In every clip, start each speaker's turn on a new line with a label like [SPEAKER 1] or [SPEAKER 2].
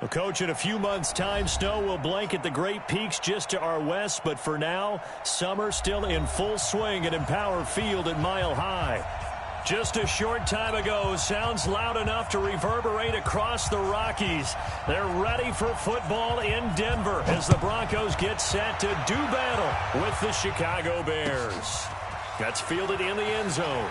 [SPEAKER 1] Well, Coach, in a few months' time, snow will blanket the Great Peaks just to our west. But for now, summer still in full swing at Empower Field at Mile High. Just a short time ago, sounds loud enough to reverberate across the Rockies. They're ready for football in Denver as the Broncos get set to do battle with the Chicago Bears. That's fielded in the end zone.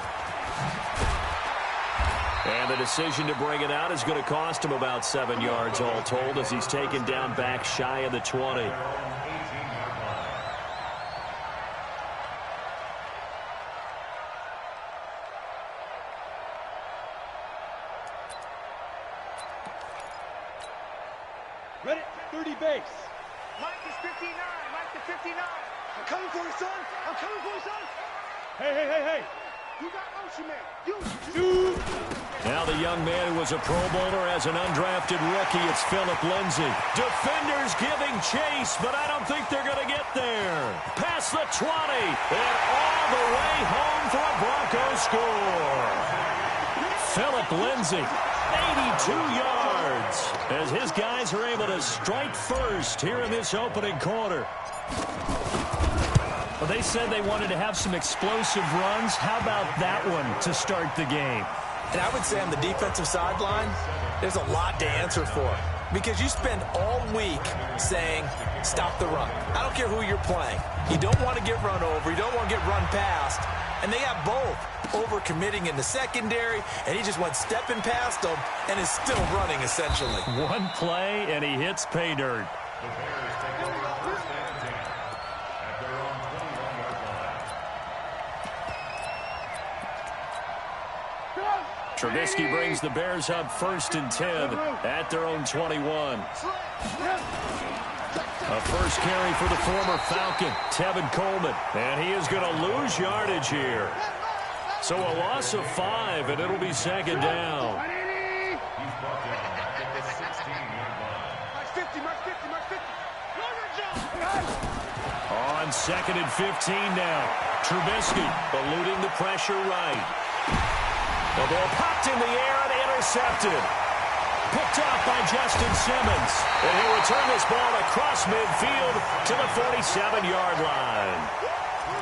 [SPEAKER 1] And the decision to bring it out is going to cost him about 7 yards all told as he's taken down back shy of the 20.
[SPEAKER 2] Ready, 30 base.
[SPEAKER 3] Mike is 59, Mike is 59. I'm coming for you, son. I'm coming for you, son.
[SPEAKER 2] Hey.
[SPEAKER 3] You got motion, man. You.
[SPEAKER 1] Now the young man who was a Pro Bowler as an undrafted rookie, it's Philip Lindsay. Defenders giving chase, but I don't think they're going to get there. Past the 20, and all the way home for a Broncos score. Philip Lindsay, 82 yards, as his guys are able to strike first here in this opening quarter. Well, they said they wanted to have some explosive runs. How about that one to start the game?
[SPEAKER 4] And I would say on the defensive sideline, there's a lot to answer for. Because you spend all week saying, stop the run. I don't care who you're playing. You don't want to get run over. You don't want to get run past. And they have both. Over-committing in the secondary, and he just went stepping past them and is still running, essentially.
[SPEAKER 1] One play, and he hits pay dirt. Trubisky brings the Bears up 1st and 10 at their own 21. A first carry for the former Falcon, Tevin Coleman. And he is going to lose yardage here. So a loss of 5, and it'll be second down. On 2nd and 15 now. Trubisky eluding the pressure right. The ball popped in the air and intercepted. Picked off by Justin Simmons. And he'll return this ball across midfield to the 47-yard line.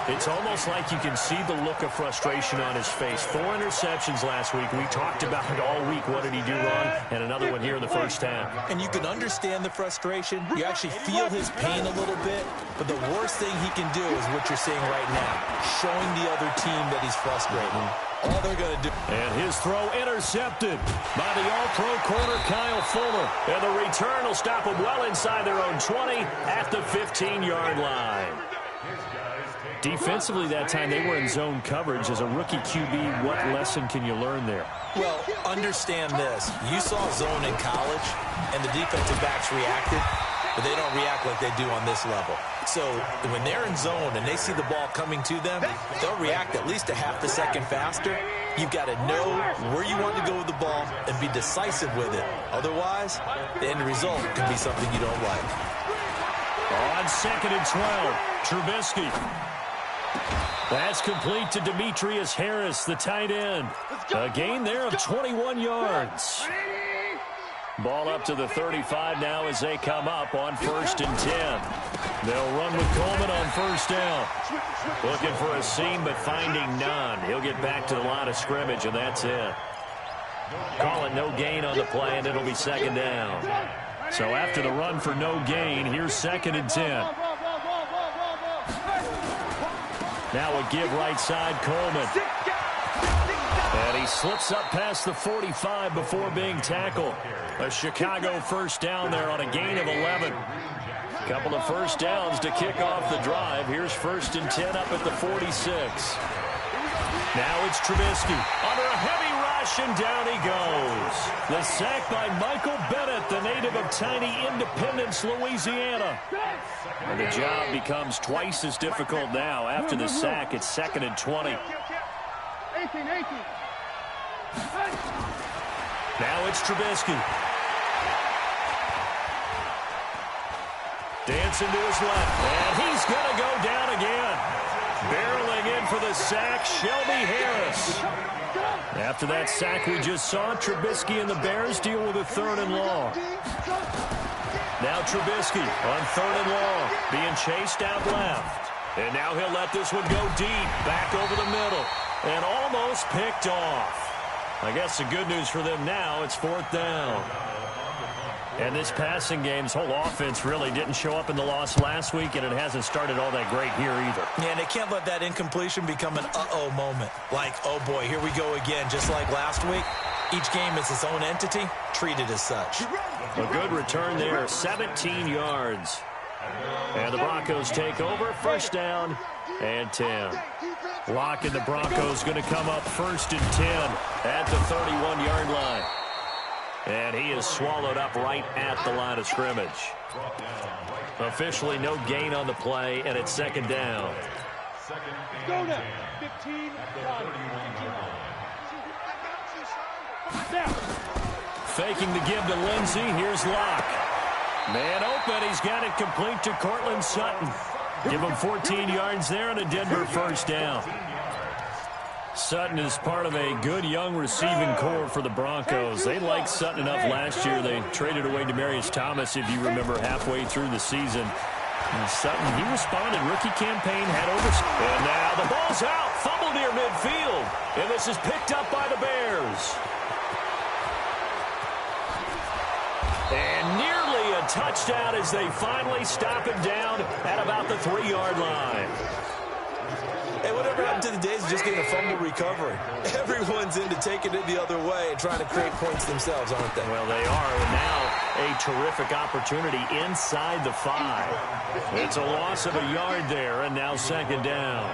[SPEAKER 1] It's almost like you can see the look of frustration on his face. 4 interceptions last week. We talked about it all week. What did he do wrong? And another one here in the first half.
[SPEAKER 4] And you can understand the frustration. You actually feel his pain a little bit. But the worst thing he can do is what you're seeing right now. Showing the other team that he's frustrated. All they're going to do.
[SPEAKER 1] And his throw intercepted by the all-pro corner Kyle Fuller. And the return will stop them well inside their own 20 at the 15-yard line. Defensively that time, they were in zone coverage. As a rookie QB, what lesson can you learn there?
[SPEAKER 4] Well, understand this. You saw zone in college, and the defensive backs reacted, but they don't react like they do on this level. So when they're in zone and they see the ball coming to them, they'll react at least a half a second faster. You've got to know where you want to go with the ball and be decisive with it. Otherwise, the end result can be something you don't like.
[SPEAKER 1] On 2nd and 12, Trubisky. That's complete to Demetrius Harris, the tight end. A gain there of 21 yards. Ball up to the 35 now as they come up on 1st and 10. They'll run with Coleman on 1st down. Looking for a seam, but finding none. He'll get back to the line of scrimmage, and that's it. Call it no gain on the play, and it'll be 2nd down. So after the run for no gain, here's 2nd and 10. Now a give right side, Coleman. And he slips up past the 45 before being tackled. A Chicago 1st down there on a gain of 11. Couple of 1st downs to kick off the drive. Here's 1st and 10 up at the 46. Now it's Trubisky under a heavy rush, and down he goes. The sack by Michael Bennett, the native of tiny Independence, Louisiana. And the job becomes twice as difficult now. After the sack, it's 2nd and 20. Now it's Trubisky. Dancing to his left, and he's going to go down again. Barreling in for the sack, Shelby Harris. After that sack we just saw, Trubisky and the Bears deal with a 3rd and long. Now Trubisky on 3rd and long, being chased out left. And now he'll let this one go deep, back over the middle, and almost picked off. I guess the good news for them now, it's 4th down. And this passing game's whole offense really didn't show up in the loss last week, and it hasn't started all that great here either.
[SPEAKER 4] Yeah, and they can't let that incompletion become an uh-oh moment. Like, oh boy, here we go again, just like last week. Each game is its own entity, treated as such.
[SPEAKER 1] A good return there, 17 yards. And the Broncos take over, 1st down and 10. Locke and the Broncos going to come up 1st and 10 at the 31-yard line. And he is swallowed up right at the line of scrimmage. Officially no gain on the play, and it's 2nd down.
[SPEAKER 2] Go now. 15, now.
[SPEAKER 1] Faking the give to Lindsey. Here's Locke. Man open. He's got it complete to Cortland Sutton. Give him 14 yards there and a Denver 1st down. Sutton is part of a good young receiving core for the Broncos. They liked Sutton enough last year. They traded away Demaryius Thomas, if you remember, halfway through the season. And Sutton, he responded. Rookie campaign had over. And now the ball's out. Fumble near midfield. And this is picked up by the Bears. And nearly a touchdown as they finally stop him down at about the 3-yard line.
[SPEAKER 4] Hey, whatever happened to the days of just getting a fumble recovery? Everyone's into taking it the other way and trying to create points themselves, aren't they?
[SPEAKER 1] Well, they are. And now a terrific opportunity inside the 5. It's a loss of a yard there, and now 2nd down.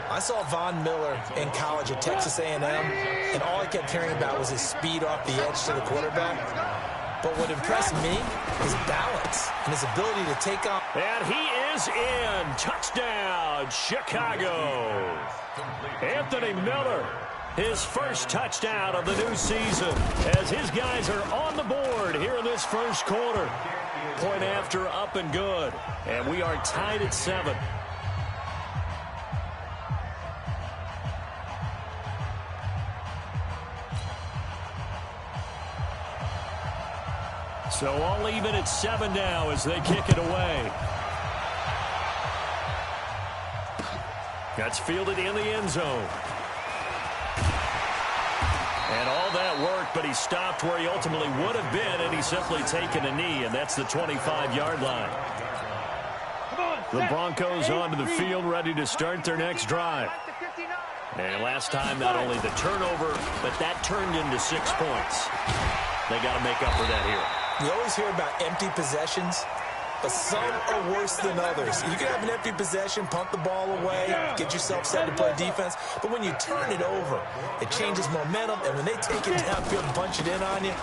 [SPEAKER 4] I saw Von Miller in college at Texas A&M, and all I kept hearing about was his speed off the edge to the quarterback. But what impressed me is balance and his ability to take off.
[SPEAKER 1] And he is in. Touchdown, Chicago. Anthony Miller, his 1st touchdown of the new season as his guys are on the board here in this 1st quarter. Point after, up and good. And we are tied at 7. So all even at 7 now as they kick it away. That's fielded in the end zone. And all that work, but he stopped where he ultimately would have been, and he's simply taken a knee, and that's the 25-yard line. The Broncos onto the field, ready to start their next drive. And last time, not only the turnover, but that turned into 6 points. They got to make up for that here.
[SPEAKER 4] You always hear about empty possessions, but some are worse than others. You can have an empty possession, punt the ball away, get yourself set to play defense, but when you turn it over, it changes momentum, and when they take it downfield and punch it in on you,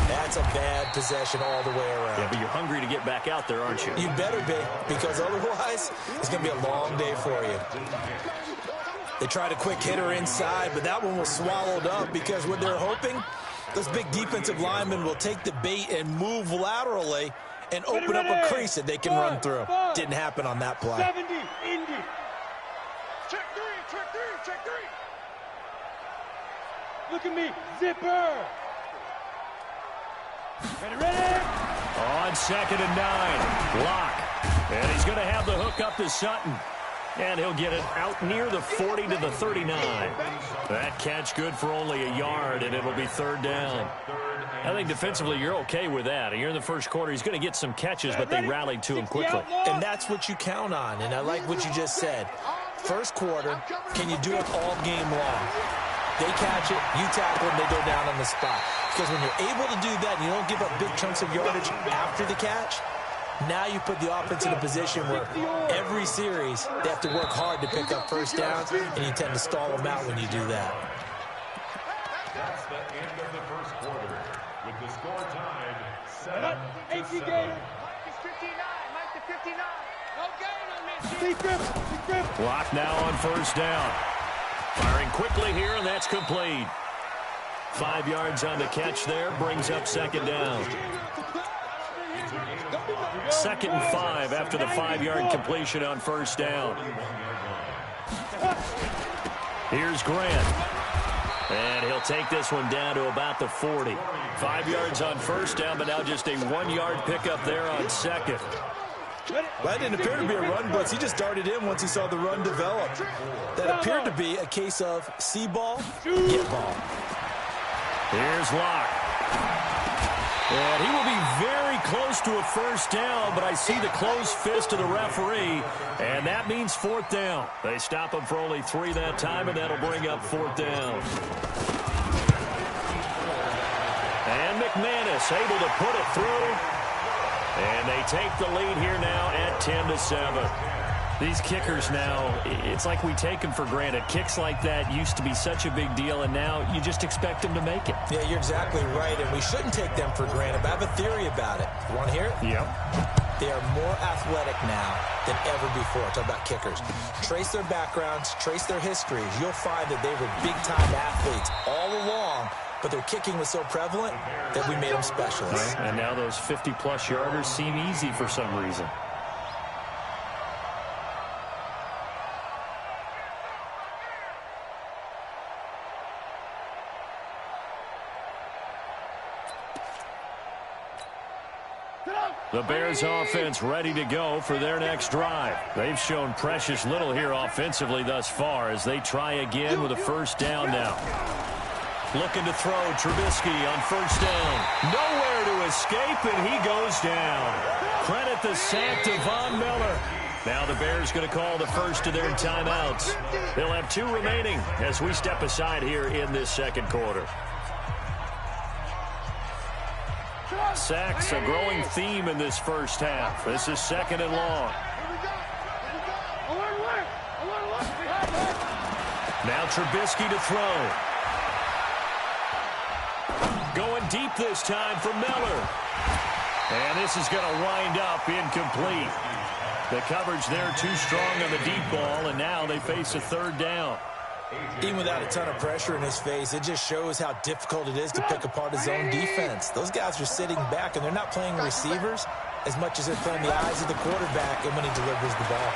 [SPEAKER 4] that's a bad possession all the way around.
[SPEAKER 1] Yeah, but you're hungry to get back out there, aren't you?
[SPEAKER 4] You better be, because otherwise, it's going to be a long day for you. They tried a quick hitter inside, but that one was swallowed up because what they're hoping, those big defensive linemen will take the bait and move laterally and open up a crease that they can run through. Didn't happen on that play.
[SPEAKER 2] 70, Indy.
[SPEAKER 3] Check 3, check 3, check 3.
[SPEAKER 2] Look at me, zipper. Ready?
[SPEAKER 1] On 2nd and 9, Locke. And he's going to have the hook up to Sutton. And he'll get it out near the 40 to the 39. That catch good for only a yard, and it'll be 3rd down. I think defensively you're okay with that. Here in the 1st quarter, he's going to get some catches, but they rallied to him quickly.
[SPEAKER 4] And that's what you count on, and I like what you just said. 1st quarter, can you do it all game long? They catch it, you tackle, and they go down on the spot. Because when you're able to do that and you don't give up big chunks of yardage after the catch, now you put the offense in a position where every series they have to work hard to pick up 1st downs, and you tend to stall them out when you do that.
[SPEAKER 5] That's the end of the 1st quarter. With the score tied 7-7.
[SPEAKER 3] Mike is 59. Mike to 59. No gain on me.
[SPEAKER 2] Secret.
[SPEAKER 1] Locke now on 1st down. Firing quickly here, and that's complete. 5 yards on the catch there, brings up 2nd down. 2nd and 5 after the 5-yard completion on 1st down. Here's Grant. And he'll take this one down to about the 40. 5 yards on first down, but now just a 1-yard pickup there on second.
[SPEAKER 4] That didn't appear to be a run blitz. He just darted in once he saw the run develop. That appeared to be a case of see ball, get ball.
[SPEAKER 1] Here's Locke. And he will be very close to a first down, but I see the closed fist of the referee, and that means 4th down. They stop him for only 3 that time, and that'll bring up 4th down. And McManus able to put it through. And they take the lead here now at 10-7. These kickers now, it's like we take them for granted. Kicks like that used to be such a big deal, and now you just expect them to make it.
[SPEAKER 4] Yeah, you're exactly right, and we shouldn't take them for granted. But I have a theory about it. You want to hear it?
[SPEAKER 1] Yep.
[SPEAKER 4] They are more athletic now than ever before. Talk about kickers. Trace their backgrounds, trace their histories. You'll find that they were big-time athletes all along, but their kicking was so prevalent that we made them specialists.
[SPEAKER 1] Right. And now those 50-plus yarders seem easy for some reason. The Bears offense ready to go for their next drive. They've shown precious little here offensively thus far as they try again with a first down now. Looking to throw Trubisky on first down. Nowhere to escape, and he goes down. Credit the sack to Von Miller. Now the Bears going to call the first of their timeouts. They'll have 2 remaining as we step aside here in this second quarter. Sacks, a growing theme in this first half. This is 2nd and long. Now Trubisky to throw. Going deep this time for Miller. And this is going to wind up incomplete. The coverage there too strong on the deep ball, and now they face a 3rd down.
[SPEAKER 4] Even without a ton of pressure in his face, it just shows how difficult it is to pick apart his own defense. Those guys are sitting back, and they're not playing receivers as much as they're playing the eyes of the quarterback and when he delivers the ball.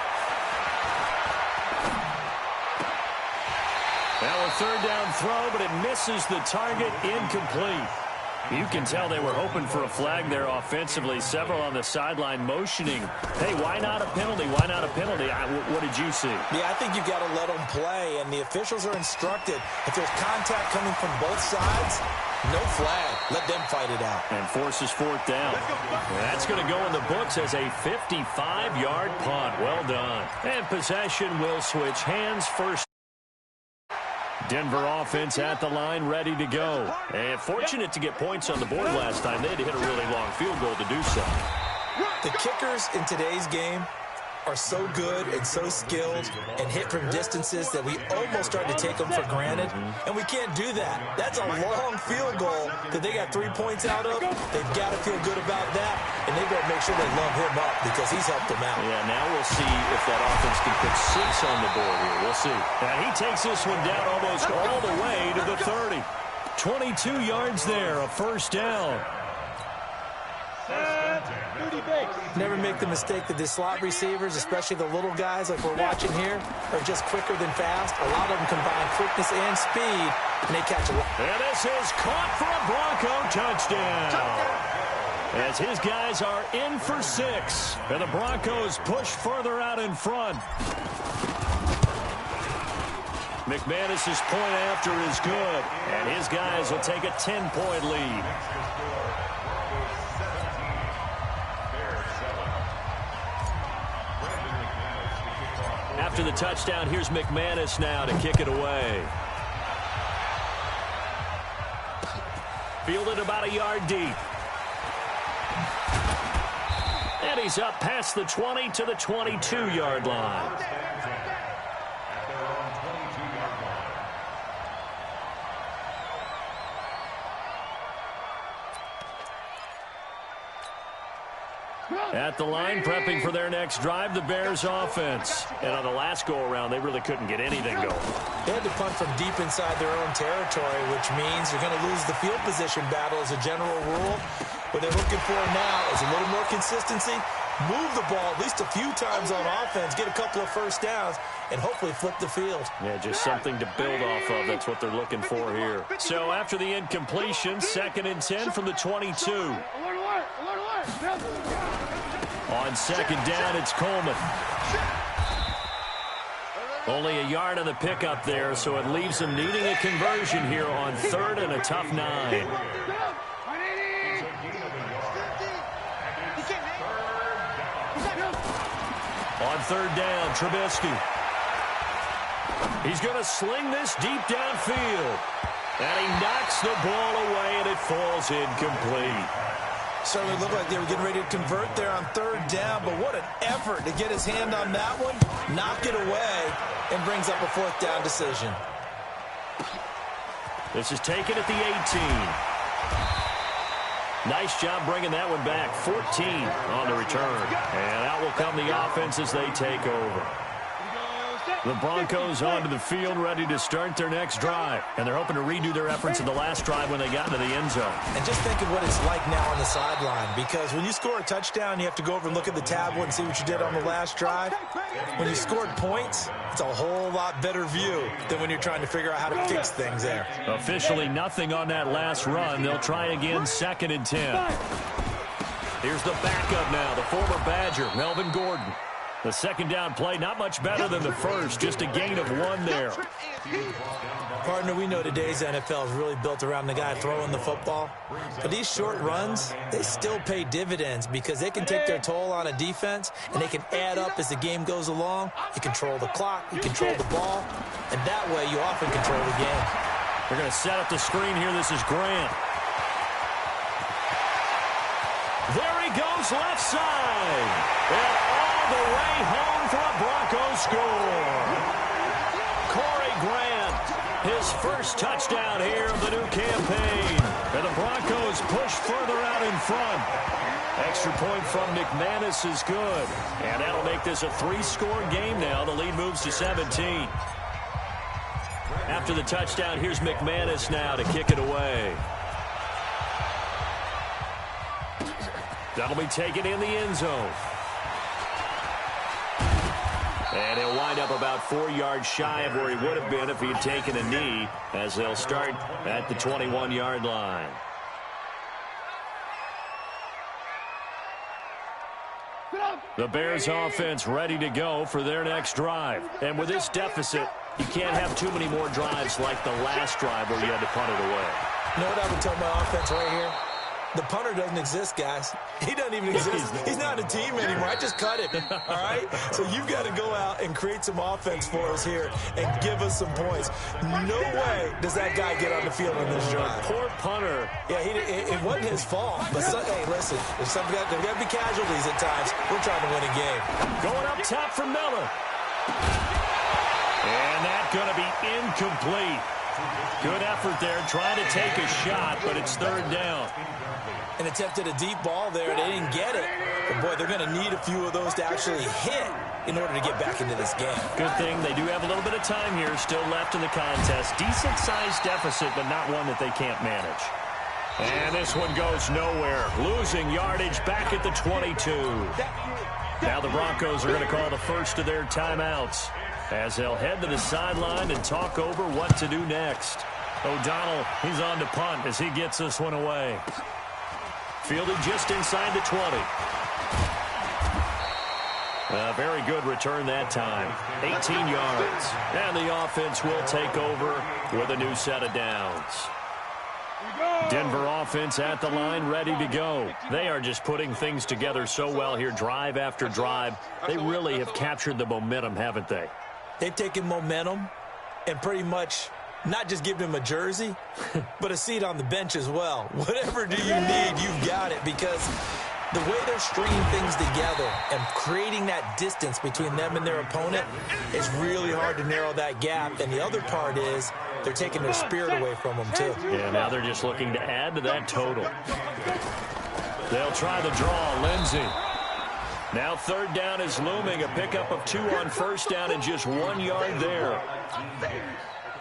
[SPEAKER 1] Now a 3rd down throw, but it misses the target, incomplete. You can tell they were hoping for a flag there offensively. Several on the sideline motioning. Hey, why not a penalty? Why not a penalty? What did you see?
[SPEAKER 4] Yeah, I think you've got to let them play, and the officials are instructed. If there's contact coming from both sides, no flag. Let them fight it out.
[SPEAKER 1] And forces 4th down. That's going to go in the books as a 55-yard punt. Well done. And possession will switch hands first. Denver offense at the line, ready to go. And fortunate to get points on the board last time. They had to hit a really long field goal to do so.
[SPEAKER 4] The kickers in today's game are so good and so skilled and hit from distances that we almost start to take them for granted, and we can't do that. That's a long field goal that they got 3 points out of. They've got to feel good about that, and they've got to make sure they love him up because he's helped them out.
[SPEAKER 1] Yeah, now we'll see if that offense can put 6 on the board here. We'll see. Now he takes this one down almost all the way to the 30. 22 yards there, a first down.
[SPEAKER 4] Never make the mistake that the slot receivers, especially the little guys like we're watching here, are just quicker than fast. A lot of them combine quickness and speed, and they catch a lot.
[SPEAKER 1] And this is caught for a Bronco touchdown. As his guys are in for 6, and the Broncos push further out in front. McManus's point after is good, and his guys will take a 10-point lead. After the touchdown, here's McManus now to kick it away. Fielded about a yard deep. And he's up past the 20 to the 22-yard line. At the line, prepping for their next drive, the Bears offense. And on the last go-around, they really couldn't get anything going.
[SPEAKER 4] They had to punt from deep inside their own territory, which means you're going to lose the field position battle as a general rule. What they're looking for now is a little more consistency move the ball at least a few times on offense, get a couple of first downs, and hopefully flip the field.
[SPEAKER 1] Yeah, just something to build off of. That's what they're looking for here. So after the incompletion, 2nd and 10 from the 22. On 2nd down, it's Coleman. Only a yard on the pickup there, so it leaves them needing a conversion here on 3rd and a tough 9. On 3rd down, Trubisky. He's going to sling this deep downfield. And he knocks the ball away, and it falls incomplete.
[SPEAKER 4] Certainly looked like they were getting ready to convert there on 3rd down, but what an effort to get his hand on that one, knock it away, and brings up a 4th down decision.
[SPEAKER 1] This is taken at the 18. Nice job bringing that one back. 14 on the return. And out will come the offense as they take over. The Broncos onto the field, ready to start their next drive. And they're hoping to redo their efforts in the last drive when they got into the end zone.
[SPEAKER 4] And just think of what it's like now on the sideline, because when you score a touchdown, you have to go over and look at the tablet and see what you did on the last drive. When you scored points, it's a whole lot better view than when you're trying to figure out how to fix things there.
[SPEAKER 1] Officially nothing on that last run. They'll try again, 2nd and 10. Here's the backup now, the former Badger, Melvin Gordon. The 2nd down play, not much better than the first, just a gain of 1 there.
[SPEAKER 4] Partner, we know today's NFL is really built around the guy throwing the football. But these short runs, they still pay dividends because they can take their toll on a defense, and they can add up as the game goes along. You control the clock, you control the ball, and that way you often control the game.
[SPEAKER 1] They're going to set up the screen here. This is Grant. There he goes, left side. And all the way home for a Broncos score. Corey Grant, his first touchdown here of the new campaign. And the Broncos push further out in front. Extra point from McManus is good. And that'll make this a 3-score game now. The lead moves to 17. After the touchdown, here's McManus now to kick it away. That'll be taken in the end zone. And he'll wind up about 4 yards shy of where he would have been if he had taken a knee, as they'll start at the 21-yard line. The Bears offense ready to go for their next drive. And with this deficit, you can't have too many more drives like the last drive where you had to punt it away.
[SPEAKER 4] You know what I would tell my offense right here? The punter doesn't exist, guys. He doesn't even exist. He's not a team anymore. I just cut him, all right? So you've got to go out and create some offense for us here and give us some points. No way does that guy get on the field on this drive.
[SPEAKER 1] Poor punter.
[SPEAKER 4] Yeah, it wasn't his fault. But, hey, listen, there's got to be casualties at times. We're trying to win a game.
[SPEAKER 1] Going up top for Miller. And that's going to be incomplete. Good effort there, trying to take a shot, but it's 3rd down.
[SPEAKER 4] And attempted a deep ball there. They didn't get it. But, boy, they're going to need a few of those to actually hit in order to get back into this game.
[SPEAKER 1] Good thing they do have a little bit of time here still left in the contest. Decent-sized deficit, but not one that they can't manage. And this one goes nowhere. Losing yardage back at the 22. Now the Broncos are going to call the first of their timeouts as they'll head to the sideline and talk over what to do next. O'Donnell, he's on to punt as he gets this one away. Fielded just inside the 20. A very good return that time. 18 yards. And the offense will take over with a new set of downs. Denver offense at the line, ready to go. They are just putting things together so well here, drive after drive. They really have captured the momentum, haven't they?
[SPEAKER 4] They've taken momentum and pretty much not just given him a jersey, but a seat on the bench as well. Whatever do you need, you've got it, because the way they're stringing things together and creating that distance between them and their opponent is really hard to narrow that gap. And the other part is they're taking their spirit away from them, too.
[SPEAKER 1] Yeah, now they're just looking to add to that total. They'll try the draw. Lindsey. Now 3rd down is looming. A pickup of 2 on 1st down and just 1 yard there.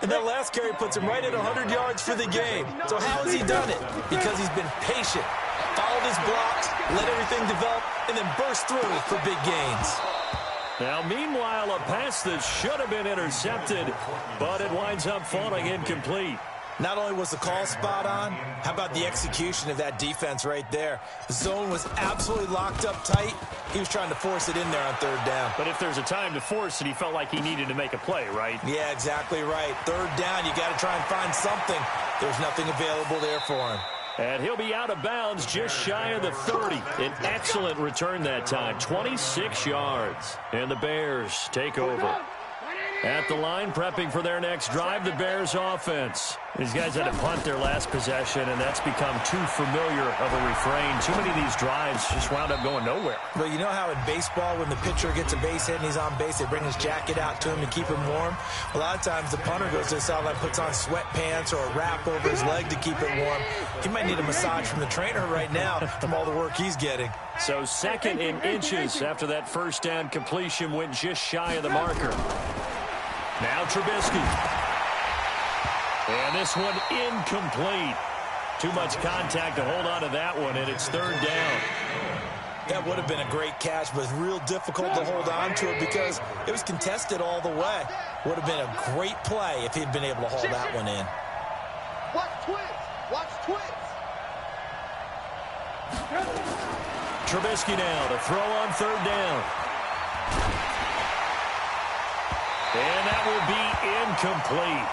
[SPEAKER 4] And that last carry puts him right at 100 yards for the game. So how has he done it? Because he's been patient, followed his blocks, let everything develop, and then burst through for big gains.
[SPEAKER 1] Now, meanwhile, a pass that should have been intercepted, but it winds up falling incomplete.
[SPEAKER 4] Not only was the call spot on, how about the execution of that defense right there? The zone was absolutely locked up tight. He was trying to force it in there on third down.
[SPEAKER 1] But if there's a time to force it, he felt like he needed to make a play, right?
[SPEAKER 4] Yeah, exactly right. Third down, you got to try and find something. There's nothing available there for him.
[SPEAKER 1] And he'll be out of bounds just shy of the 30. An excellent return that time, 26 yards. And the Bears take over. At the line, prepping for their next drive, the Bears offense. These guys had to punt their last possession, and that's become too familiar of a refrain. Too many of these drives just wound up going nowhere.
[SPEAKER 4] Well, you know how in baseball, when the pitcher gets a base hit and he's on base, they bring his jacket out to him to keep him warm? A lot of times the punter goes to the sideline, puts on sweatpants or a wrap over his leg to keep it warm. He might need a massage from the trainer right now from all the work he's getting.
[SPEAKER 1] So second in inches after that first down completion went just shy of the marker. Now Trubisky. And this one incomplete. Too much contact to hold on to that one, and it's third down.
[SPEAKER 4] That would have been a great catch, but real difficult to hold on to it because it was contested all the way. Would have been a great play if he'd been able to hold that one in.
[SPEAKER 3] Watch twits. Watch twits.
[SPEAKER 1] Trubisky now to throw on third down. And that will be incomplete.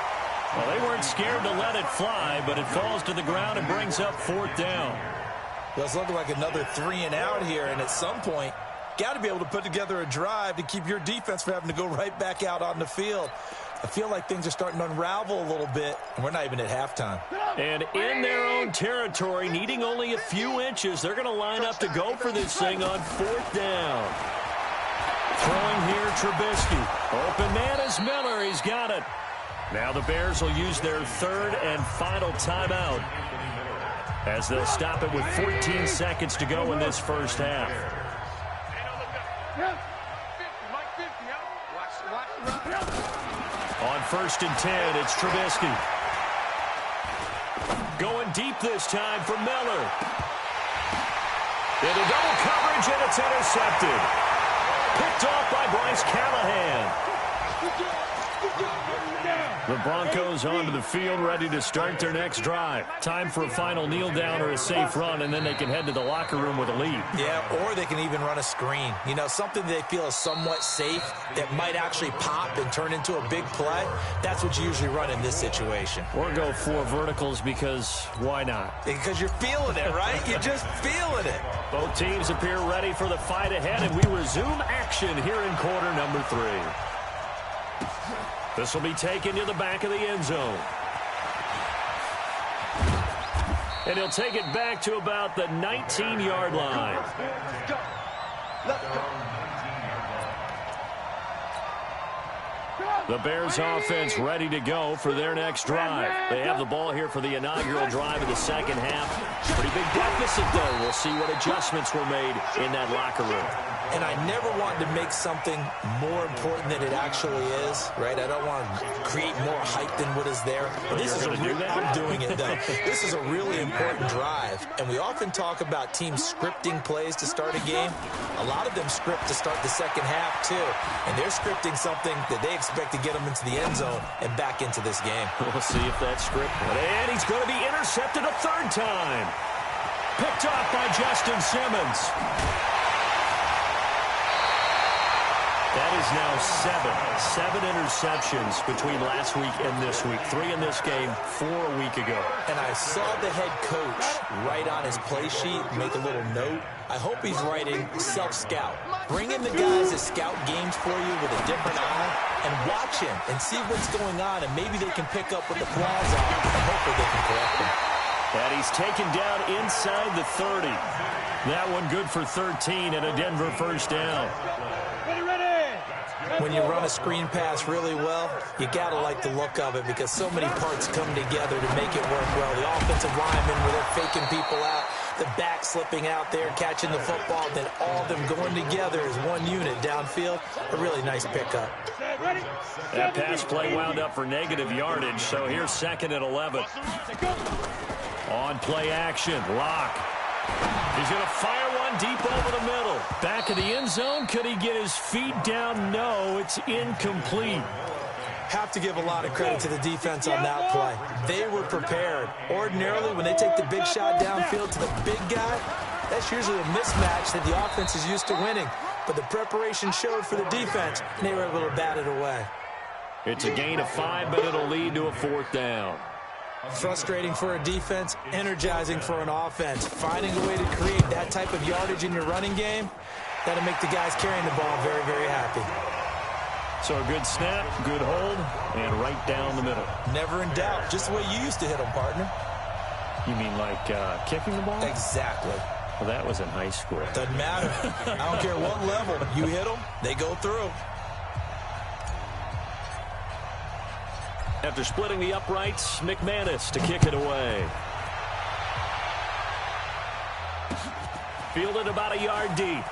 [SPEAKER 1] Well, they weren't scared to let it fly, but it falls to the ground and brings up fourth down.
[SPEAKER 4] Well, it's looking like another 3 and out here, and at some point, got to be able to put together a drive to keep your defense from having to go right back out on the field. I feel like things are starting to unravel a little bit, and we're not even at halftime.
[SPEAKER 1] And in their own territory, needing only a few inches, they're going to line up to go for this thing on fourth down. Throwing here, Trubisky. Open man is Miller. He's got it. Now the Bears will use their third and final timeout as they'll stop it with 14 seconds to go in this first half. On first and 10, it's Trubisky. Going deep this time for Miller. Into double coverage, and it's intercepted. Picked off by Bryce Callahan. The Broncos onto the field, ready to start their next drive. Time for a final kneel down or a safe run, and then they can head to the locker room with a lead.
[SPEAKER 4] Yeah, or they can even run a screen. You know, something they feel is somewhat safe that might actually pop and turn into a big play. That's what you usually run in this situation.
[SPEAKER 1] Or go 4 verticals because why not?
[SPEAKER 4] Because you're feeling it, right? You're just feeling it.
[SPEAKER 1] Both teams appear ready for the fight ahead, and we resume action here in quarter number 3. This will be taken to the back of the end zone. And he'll take it back to about the 19-yard line.
[SPEAKER 3] Let's go. Let's go.
[SPEAKER 1] The Bears offense ready to go for their next drive. They have the ball here for the inaugural drive of the second half. Pretty big deficit, though. We'll see what adjustments were made in that locker room.
[SPEAKER 4] And I never wanted to make something more important than it actually is, right? I don't want to create more hype than what is there. But this is I'm doing it, though. This is a really important drive. And we often talk about teams scripting plays to start a game. A lot of them script to start the second half, too. And they're scripting something that they expect to get them into the end zone and back into this game.
[SPEAKER 1] We'll see if that script. And he's going to be intercepted a third time. Picked off by Justin Simmons. That is now 7 interceptions between last week and this week. 3 in this game, 4 a week ago.
[SPEAKER 4] And I saw the head coach write on his play sheet, make a little note. I hope he's writing self-scout. Bring in the guys that scout games for you with a different eye and watch him and see what's going on, and maybe they can pick up what the flaws are, and hopefully they can correct them.
[SPEAKER 1] And he's taken down inside the 30. That one good for 13 and a Denver first down.
[SPEAKER 4] When you run a screen pass really well, you got to like the look of it because so many parts come together to make it work well. The offensive linemen, where they're faking people out, the back slipping out there, catching the football, then all of them going together as one unit downfield. A really nice pickup.
[SPEAKER 1] That pass play wound up for negative yardage, so here's 2nd and 11. On play action, Locke. He's going to fire one deep over the middle. Back of the end zone. Could he get his feet down? No, it's incomplete.
[SPEAKER 4] Have to give a lot of credit to the defense on that play. They were prepared. Ordinarily, when they take the big shot downfield to the big guy, that's usually a mismatch that the offense is used to winning. But the preparation showed for the defense, and they were able to bat it away.
[SPEAKER 1] It's a gain of 5, but it'll lead to a 4th down.
[SPEAKER 4] Frustrating for a defense, energizing for an offense. Finding a way to create that type of yardage in your running game, that'll make the guys carrying the ball very, very happy.
[SPEAKER 1] So a good snap, good hold, and right down the middle.
[SPEAKER 4] Never in doubt. Just the way you used to hit them, partner.
[SPEAKER 1] You mean like kicking the ball?
[SPEAKER 4] Exactly.
[SPEAKER 1] Well, that was in high school.
[SPEAKER 4] Doesn't matter. I don't care what level. You hit them, they go through.
[SPEAKER 1] After splitting the uprights, McManus to kick it away. Fielded about a yard deep.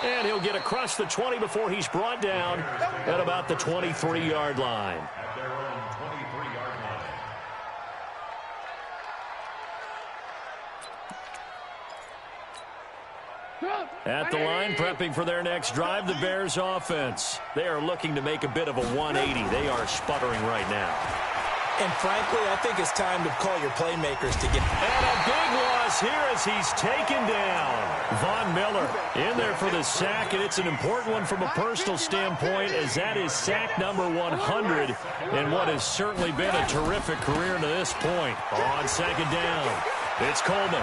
[SPEAKER 1] And he'll get across the 20 before he's brought down at about the 23-yard line.
[SPEAKER 5] At their own 23-yard line.
[SPEAKER 1] At the line, prepping for their next drive, the Bears offense. They are looking to make a bit of a 180. They are sputtering right now.
[SPEAKER 4] And frankly, I think it's time to call your playmakers to get...
[SPEAKER 1] And a big loss here as he's taken down. Von Miller in there for the sack, and it's an important one from a personal standpoint as that is sack number 100 in what has certainly been a terrific career to this point. On 2nd down, it's Coleman.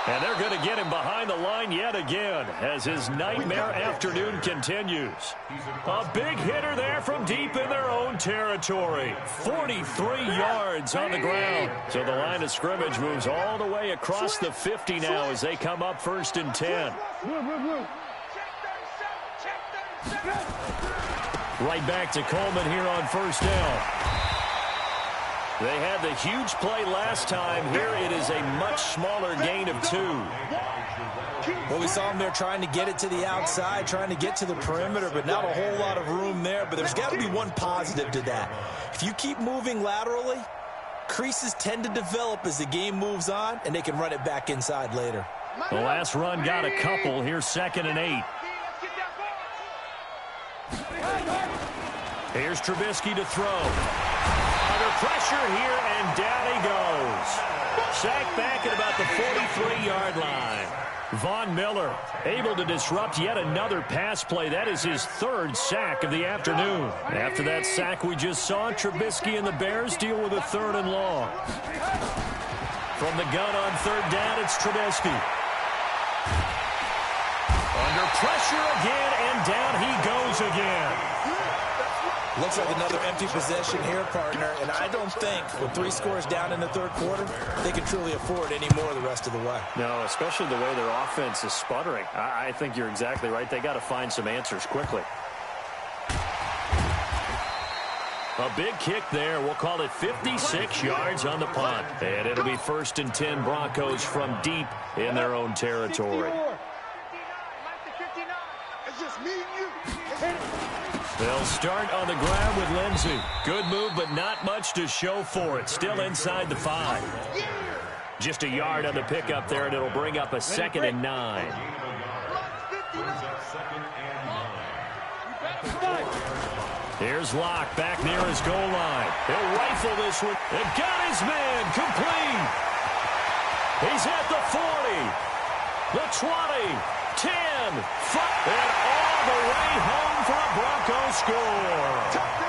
[SPEAKER 1] And they're going to get him behind the line yet again as his nightmare afternoon continues. A big hitter there from deep in their own territory. 43 yards on the ground. So the line of scrimmage moves all the way across the 50 now as they come up 1st and 10. Right back to Coleman here on 1st down. They had the huge play last time. Here it is a much smaller gain of 2.
[SPEAKER 4] Well, we saw them there trying to get it to the outside, trying to get to the perimeter, but not a whole lot of room there. But there's got to be one positive to that. If you keep moving laterally, creases tend to develop as the game moves on, and they can run it back inside later.
[SPEAKER 1] The last run got a couple. Here's 2nd and 8. Here's Trubisky to throw. Under pressure here, and down he goes. Sacked back at about the 43-yard line. Von Miller able to disrupt yet another pass play. That is his 3rd sack of the afternoon. After that sack we just saw, Trubisky and the Bears deal with a 3rd and long. From the gun on 3rd down, it's Trubisky. Under pressure again, and down he goes again.
[SPEAKER 4] Looks like another empty possession here, partner, and I don't think with 3 scores down in the 3rd quarter, they can truly afford any more the rest of the way.
[SPEAKER 1] No, especially the way their offense is sputtering. I think you're exactly right. They got to find some answers quickly. A big kick there. We'll call it 56 yards on the punt. And it'll be 1st and 10 Broncos from deep in their own territory.
[SPEAKER 3] It's just me and you.
[SPEAKER 1] They'll start on the ground with Lindsey. Good move, but not much to show for it. Still inside the 5. Just a yard on the pickup there, and it'll bring up a 2nd and 9. Here's Locke back near his goal line. He'll rifle this one. And got his man complete. He's at the 40, the 20, 10, 5, and all the way home for a Bronco score.